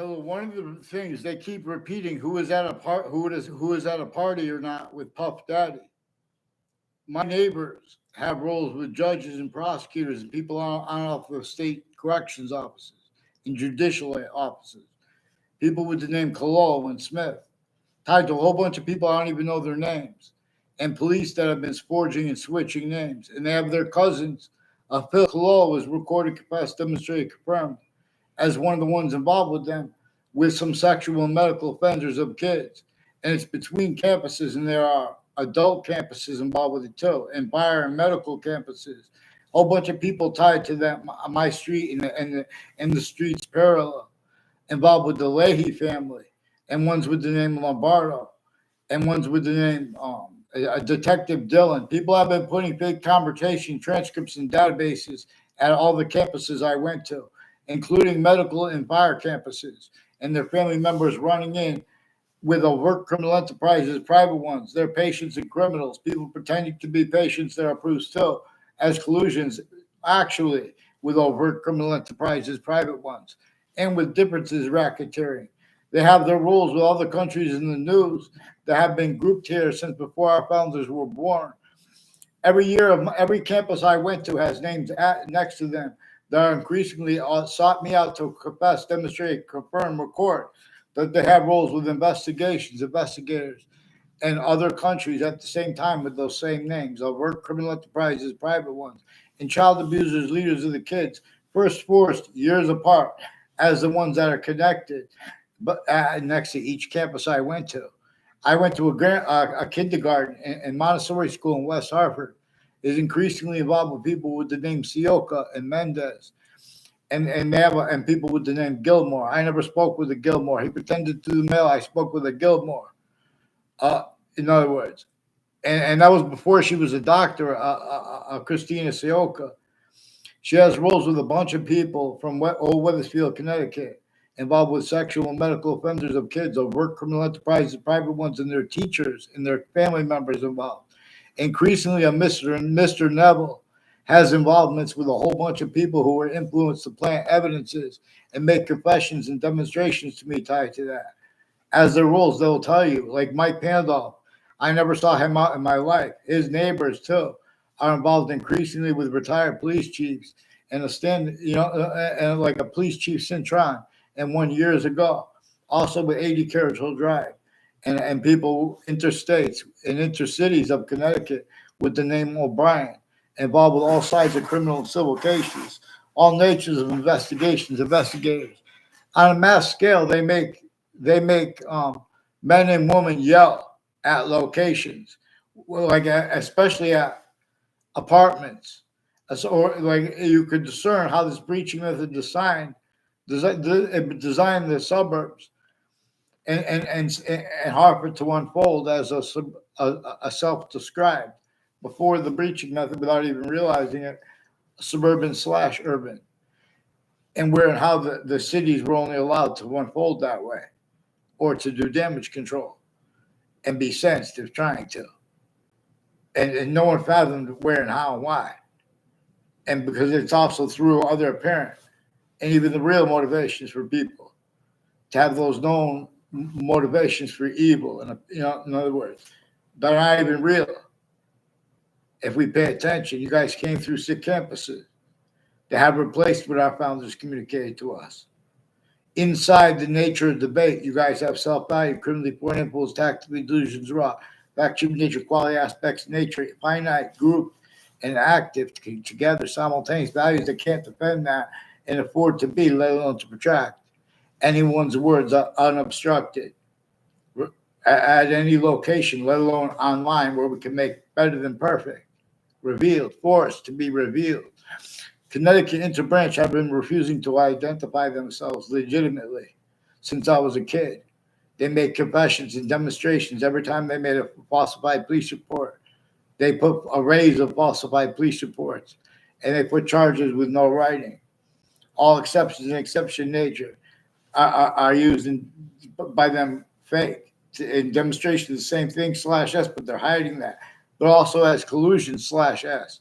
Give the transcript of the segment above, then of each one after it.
one of the things they keep repeating who is at a who is at a party or not with Puff Daddy. My neighbors have roles with judges and prosecutors and people on off the state corrections offices and judicial offices. People with the name Colo and Smith, tied to a whole bunch of people I don't even know their names, and police that have been forging and switching names. And they have their cousins. Phil Colo was recorded, confessed, demonstrated, confirmed as one of the ones involved with them with some sexual and medical offenders of kids. And it's between campuses, and there are adult campuses involved with it too, and fire and medical campuses. A whole bunch of people tied to that my street and the streets parallel, involved with the Leahy family, and ones with the name Lombardo, and ones with the name Detective Dylan. People have been putting fake conversation transcripts in databases at all the campuses I went to, including medical and fire campuses, and their family members running in with overt criminal enterprises, private ones. They're patients and criminals, people pretending to be patients that are approved still as collusions, actually with overt criminal enterprises, private ones, and with differences racketeering. They have their rules with other countries in the news that have been grouped here since before our founders were born. Every year, of every campus I went to has names next to them that are increasingly sought me out to confess, demonstrate, confirm, record that they have roles with investigations, investigators, and other countries at the same time with those same names, overt criminal enterprises, private ones, and child abusers, leaders of the kids, first forced years apart as the ones that are connected, but next to each campus I went to. I went to a kindergarten and Montessori school in West Hartford. Is increasingly involved with people with the name Sioka and Mendez, and they have and people with the name Gilmore. I never spoke with a Gilmore. He pretended to the mail I spoke with a Gilmore. In other words, and that was before she was a doctor, Christina Sioka. She has roles with a bunch of people from Old Weathersfield, Connecticut, involved with sexual and medical offenders of kids, overt criminal enterprises, private ones, and their teachers and their family members involved. Increasingly, a Mr. Neville has involvements with a whole bunch of people who were influenced to plant evidences and make confessions and demonstrations to me tied to that. As their rules, they'll tell you, like Mike Pandolf, I never saw him out in my life. His neighbors, too, are involved increasingly with retired police chiefs and and like a police chief Cintron, and one years ago, also with 80 Carriage Hill Drive, and people interstates and intercities of Connecticut with the name O'Brien, involved with all sides of criminal and civil cases, all natures of investigations, investigators. On a mass scale, they make men and women yell at locations, well, like especially at apartments. Or like you could discern how this breaching method designed the suburbs and Harvard to unfold as a self-described before the breaching method without even realizing it, suburban slash urban, and where and how the cities were only allowed to unfold that way or to do damage control and be sensitive trying to. And no one fathomed where and how and why. And because it's also through other apparent and even the real motivations for people to have those known motivations for evil, and in other words, that are not even real. If we pay attention, you guys came through sick campuses that have replaced what our founders communicated to us. Inside the nature of debate, you guys have self-value, criminally foreign impulse, tactically delusions, raw, fact, human nature, quality aspects, nature, finite, group, and active together, simultaneous values that can't defend that and afford to be, let alone to protract anyone's words unobstructed at any location, let alone online, where we can make better than perfect, revealed, forced to be revealed. Connecticut Interbranch have been refusing to identify themselves legitimately since I was a kid. They made confessions and demonstrations every time they made a falsified police report. They put arrays of falsified police reports, and they put charges with no writing. All exceptions and exception nature are used by them fake. In demonstration, the same thing /S, but they're hiding that. But also as collusion /S.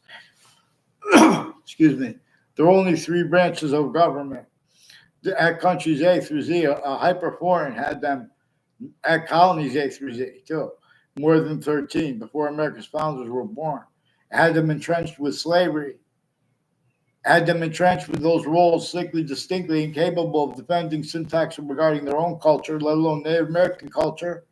Excuse me. There are only three branches of government. at countries A through Z. Hyper Foreign had them at colonies A through Z too, more than 13 before America's founders were born. Had them entrenched with slavery, had them entrenched with those roles strictly, distinctly incapable of defending syntax regarding their own culture, let alone Native American culture.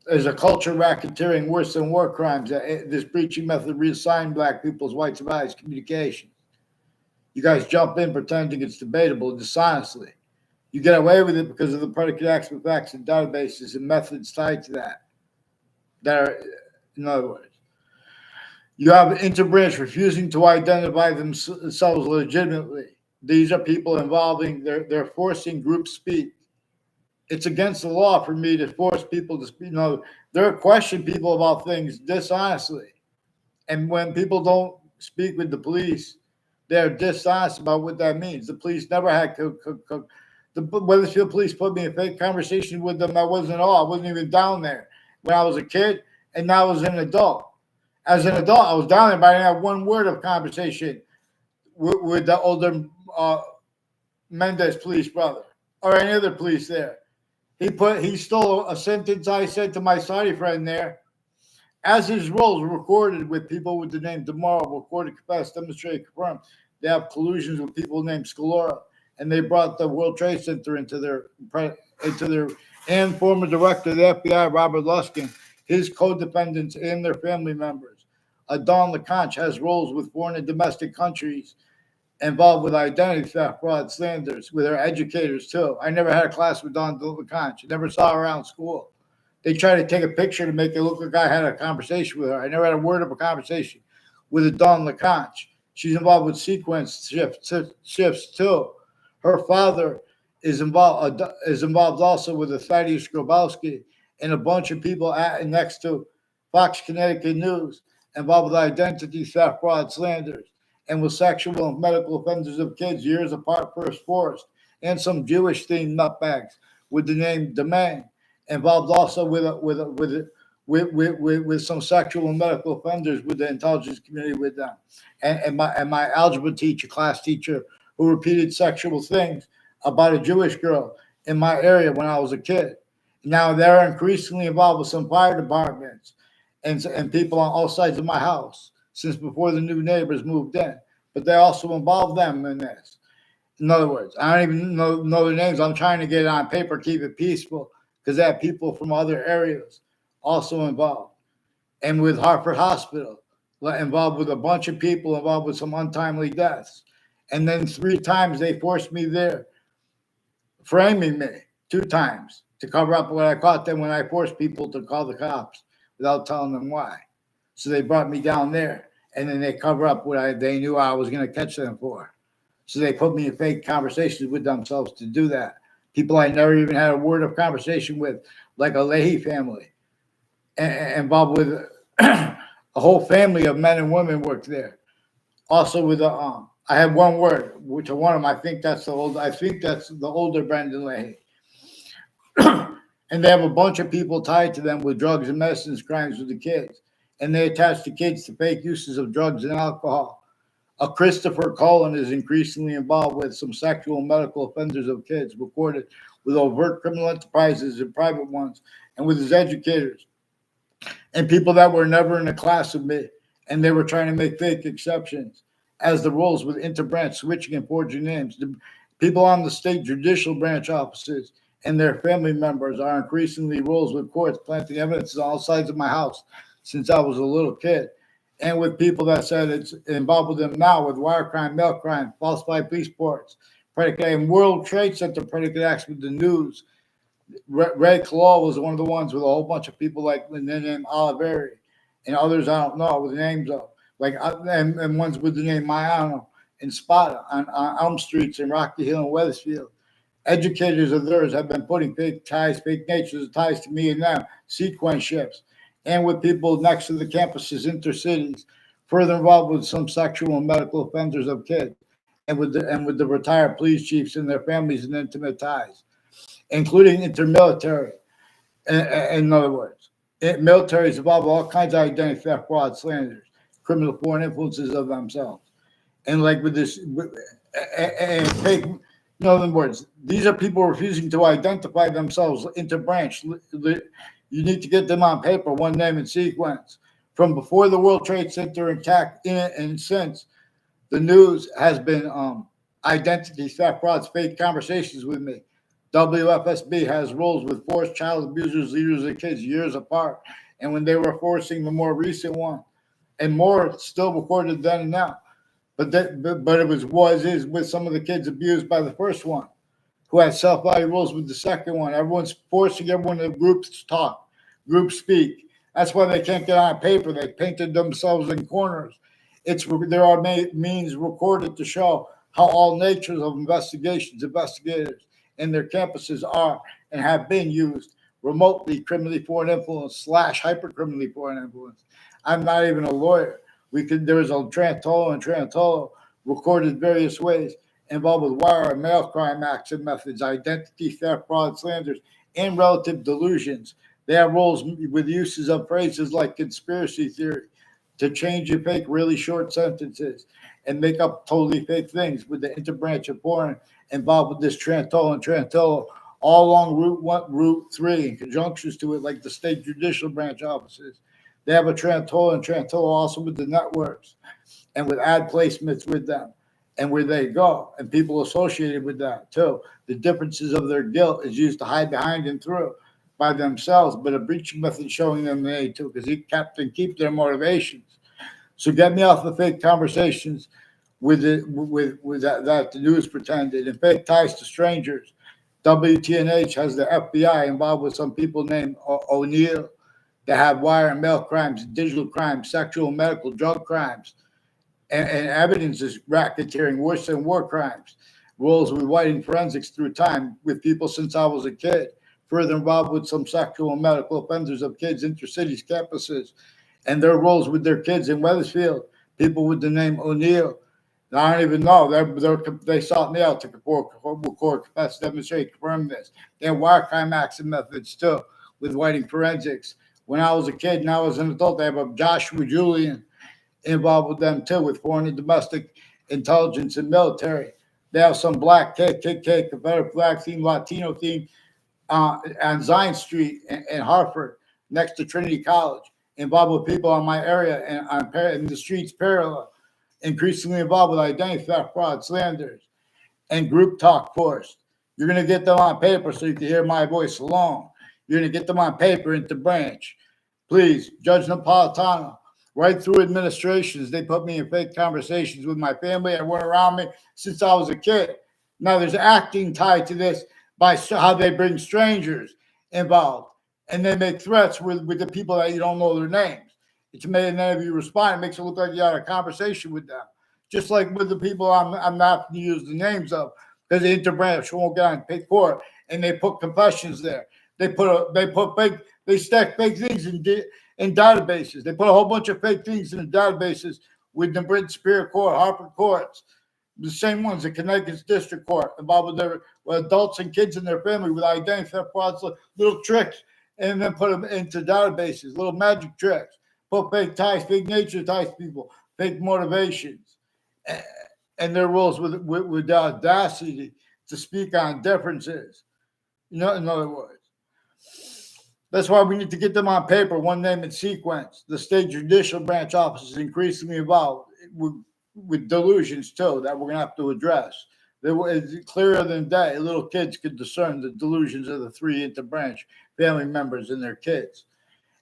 There's a culture racketeering worse than war crimes. This breaching method reassigned black people's white survivors communication. You guys jump in pretending it's debatable dishonestly. You get away with it because of the predicate acts with facts and databases and methods tied to that. That are, in other words, you have interbranch refusing to identify themselves legitimately. These are people involving, they're forcing group speak. It's against the law for me to force people to speak. They're question people about things dishonestly. And when people don't speak with the police, they're dishonest about what that means. The police never had the Weathersfield police put me in a fake conversation with them. I wasn't all. I wasn't even down there when I was a kid, and now I was an adult. As an adult, I was down there, but I didn't have one word of conversation with the older Mendez police brother or any other police there. He stole a sentence I said to my Saudi friend there. As his roles recorded with people with the name Tomorrow, recorded, confessed, demonstrated, confirmed. They have collusions with people named Scalora, and they brought the World Trade Center into their and former director of the F.B.I. Robert Luskin, his co-defendants and their family members. Don LeConte has roles with foreign and domestic countries involved with identity theft, fraud, slanders, with our educators too. I never had a class with Don LeConte. Never saw her around school. They tried to take a picture to make it look like I had a conversation with her. I never had a word of a conversation with a Dawn LeConte. She's involved with sequence shifts too. Her father is involved also with a Thaddeus Grabowski and a bunch of people next to Fox Connecticut News involved with identity theft, fraud, slanders, and with sexual and medical offenders of kids years apart, first forced, and some Jewish themed nutbags with the name Domain. Involved also with some sexual and medical offenders with the intelligence community with them, and my algebra teacher, class teacher, who repeated sexual things about a Jewish girl in my area when I was a kid. Now they're increasingly involved with some fire departments and people on all sides of my house since before the new neighbors moved in. But they also involve them in this. In other words, I don't even know their names. I'm trying to get it on paper, keep it peaceful, because they have people from other areas also involved. And with Hartford Hospital, involved with a bunch of people involved with some untimely deaths. And then 3 times they forced me there, framing me 2 times to cover up what I caught them when I forced people to call the cops without telling them why. So they brought me down there, and then they cover up what they knew I was going to catch them for. So they put me in fake conversations with themselves to do that. People I never even had a word of conversation with, like a Leahy family, involved with a whole family of men and women worked there. Also with I had one word, which one of them, I think that's the older Brendan Leahy. And they have a bunch of people tied to them with drugs and medicines crimes with the kids. And they attach the kids to fake uses of drugs and alcohol. A Christopher Cullen is increasingly involved with some sexual and medical offenders of kids, recorded with overt criminal enterprises and private ones, and with his educators and people that were never in a class with me, and they were trying to make fake exceptions as the roles with interbranch switching and forging names. The people on the state judicial branch offices and their family members are increasingly roles with courts planting evidence on all sides of my house since I was a little kid. And with people that said it's involved with them now with wire crime, mail crime, falsified police reports, predicate and World Trade Center predicate acts with the news. Ray Claw was one of the ones with a whole bunch of people like the name Oliveri and others I don't know with the names of and ones with the name Mayano and Spada on Elm Streets in Rocky Hill and Weathersfield. Educators of theirs have been putting fake natures of ties to me and them, sequence shifts, and with people next to the campuses, intercities, further involved with some sexual and medical offenders of kids, and with the retired police chiefs and their families and intimate ties, including intermilitary. In other words, militaries involved with all kinds of identity theft, fraud, slanders, criminal foreign influences of themselves, and like with this, and take, in other words, these are people refusing to identify themselves into branch. You need to get them on paper, one name and sequence. From before the World Trade Center attack in it and since, the news has been identity theft, frauds, fake conversations with me. WFSB has rules with forced child abusers, leaders, and kids years apart. And when they were forcing the more recent one, and more still recorded then and now. But it was is with some of the kids abused by the first one, who had self value rules with the second one. Everyone's forcing everyone in groups to talk, groups speak. That's why they can't get on paper. They painted themselves in corners. There are means recorded to show how all natures of investigators, and their campuses are and have been used remotely criminally foreign influence slash hyper criminally foreign influence. I'm not even a lawyer. There was a Trantolo recorded various ways involved with wire and mail crime acts and methods, identity theft, fraud, slanders, and relative delusions. They have roles with uses of phrases like conspiracy theory to change and fake really short sentences and make up totally fake things with the interbranch of foreign involved with this Trantolo all along Route 1, Route 3, in conjunctions to it, like the state judicial branch offices. They have a Trantolo also with the networks and with ad placements with them and where they go and people associated with that too. The differences of their guilt is used to hide behind and through by themselves, but a breaching method showing them they too, because he kept and keep their motivations. So get me off the fake conversations with that the news pretended and fake ties to strangers. WTNH has the FBI involved with some people named O'Neill that have wire and mail crimes, digital crimes, sexual and medical drug crimes, and evidence is racketeering worse than war crimes. Roles with whiting forensics through time with people since I was a kid. Further involved with some sexual and medical offenders of kids, intercities, campuses, and their roles with their kids in Weathersfield. People with the name O'Neill. I don't even know. They sought me out to record, confess, demonstrate, confirm this. They have wire crime acts and methods too with whiting forensics. When I was a kid and I was an adult, they have a Joshua Julian involved with them too, with foreign and domestic intelligence and military. They have some black KKK, Confederate flag theme, Latino theme on Zion Street in Hartford, next to Trinity College, involved with people on my area and in the streets parallel, increasingly involved with identity theft, fraud, slanders, and group talk forced. You're going to get them on paper so you can hear my voice alone. You're going to get them on paper into branch. Please, Judge Napolitano, right through administrations, they put me in fake conversations with my family and went around me since I was a kid. Now there's acting tied to this by how they bring strangers involved and they make threats with the people that you don't know their names. It's made none of you respond. It makes it look like you had a conversation with them. Just like with the people I'm not going to use the names of because the interbranch won't get on pay court and they put confessions there. They stack fake things in databases. They put a whole bunch of fake things in the databases with the Britain Superior Court, Hartford courts, the same ones at Connecticut's District Court, involved with adults and kids in their family with identity theft frauds, little tricks, and then put them into databases, little magic tricks. Put fake ties, fake nature ties to people, fake motivations, and their rules with the audacity to speak on differences. In other words. That's why we need to get them on paper, one name and sequence. The state judicial branch office is increasingly involved with delusions too that we're going to have to address. It's clearer than day. Little kids could discern the delusions of the three interbranch family members and their kids.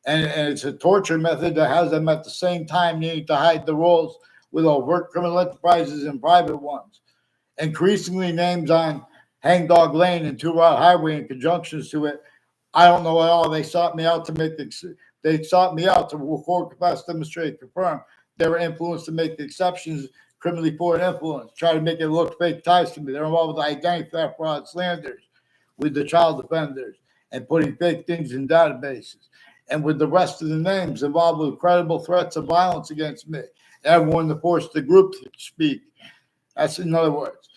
And it's a torture method that has them at the same time needing to hide the roles with overt criminal enterprises and private ones. Increasingly names on Hangdog Lane and Two Rod Highway in conjunctions to it. I don't know at all. They sought me out to record, confess, demonstrate, confirm. They were influenced to make the exceptions criminally foreign influence, try to make it look fake ties to me. They're involved with identity theft, fraud, slanders, with the child offenders, and putting fake things in databases. And with the rest of the names involved with credible threats of violence against me. Everyone to force the group to speak. That's in other words.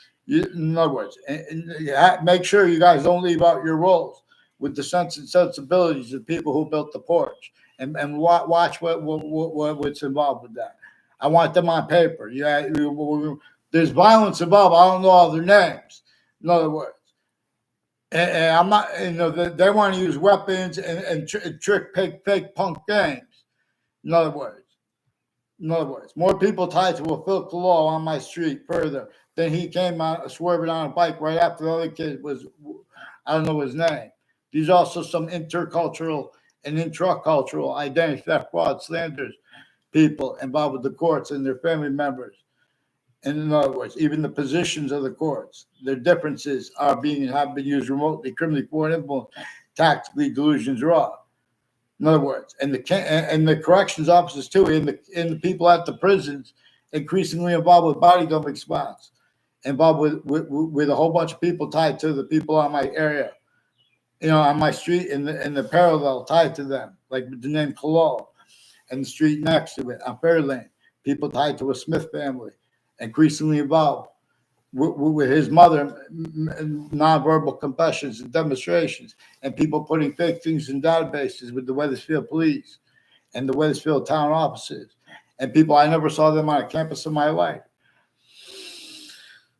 Make sure you guys don't leave out your roles with the sense and sensibilities of people who built the porch, and watch what's involved with that. I want them on paper. Yeah, There's violence involved. I don't know all their names. In other words, and I'm not, they want to use weapons and trick fake punk games. In other words, more people tied to a filthy law on my street further than he came out swerving on a bike right after the other kid was, I don't know his name. These are also some intercultural and intracultural identity theft, fraud, slanders people involved with the courts and their family members. And in other words, even the positions of the courts, their differences have been used remotely, criminally, foreign influence, tactically, delusions raw. In other words, and the corrections officers too, and the people at the prisons, increasingly involved with body dumping spots, involved with a whole bunch of people tied to the people on my area, on my street, and the parallel tied to them, like the name Kalal, and the street next to it on Fair Lane, people tied to a Smith family, increasingly involved with his mother, nonverbal confessions and demonstrations, and people putting fake things in databases with the Wethersfield police and the Wethersfield town offices, and people I never saw them on a campus in my life.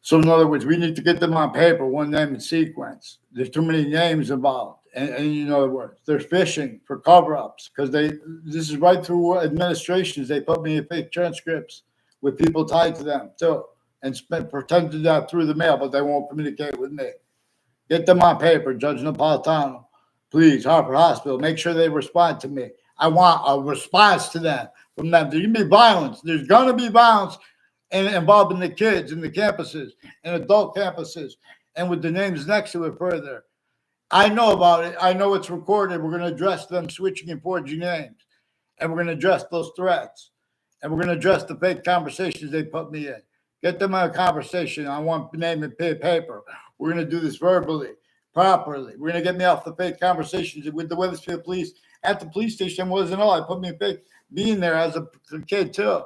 So in other words, we need to get them on paper, one name and sequence. There's too many names involved. And in other words, they're fishing for cover-ups because this is right through administrations. They put me in fake transcripts with people tied to them too, and pretend to do that through the mail, but they won't communicate with me. Get them on paper, Judge Napolitano. Please, Harper Hospital, make sure they respond to me. I want a response to them from them. There's going to be violence. There's going to be violence involving the kids in the campuses and adult campuses and with the names next to it further. I know about it. I know it's recorded. We're going to address them switching and forging names. And we're going to address those threats. And we're going to address the fake conversations they put me in. Get them on a conversation on one name and paper. We're going to do this verbally, properly. We're going to get me off the fake conversations with the Wethersfield police at the police station. Wasn't all. I put me in fake being there as a kid too.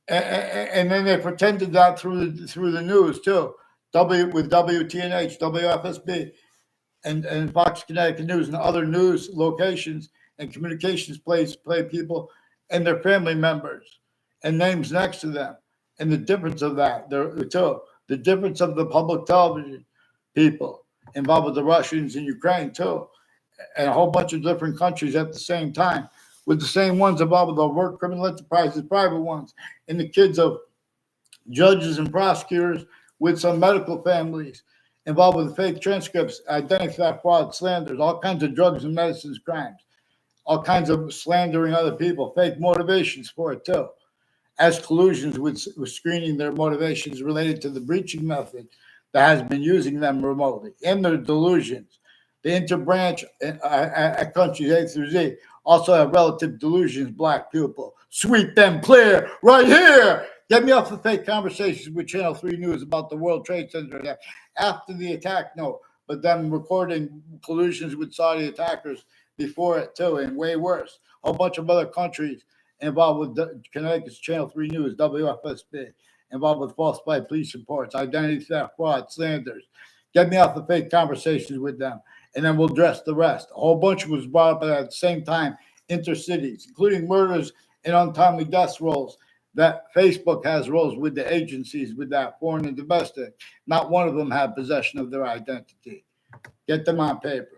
And then they pretended that through the news too. With WTNH, WFSB, and Fox Connecticut News and other news locations and communications play people and their family members and names next to them. And the difference of that, the difference of the public television people involved with the Russians and Ukraine too, and a whole bunch of different countries at the same time, with the same ones involved with the work criminal enterprises, private ones, and the kids of judges and prosecutors with some medical families involved with fake transcripts, identity theft, fraud, slanders, all kinds of drugs and medicines crimes, all kinds of slandering other people, fake motivations for it too, as collusions with screening their motivations related to the breaching method that has been using them remotely, and their delusions. The interbranch at countries A through Z also have relative delusions, black people. Sweep them clear right here. Get me off the fake conversations with Channel 3 News about the World Trade Center attack after the attack, no, but them recording collusions with Saudi attackers before it too, and way worse. A bunch of other countries involved with Connecticut's Channel 3 News, WFSB, involved with falsified police reports, identity theft, fraud, slanders. Get me off the fake conversations with them, and then we'll address the rest. A whole bunch was brought up at the same time, intercities, including murders and untimely deaths rolls that Facebook has rolls with the agencies with that, foreign and domestic. Not one of them had possession of their identity. Get them on paper.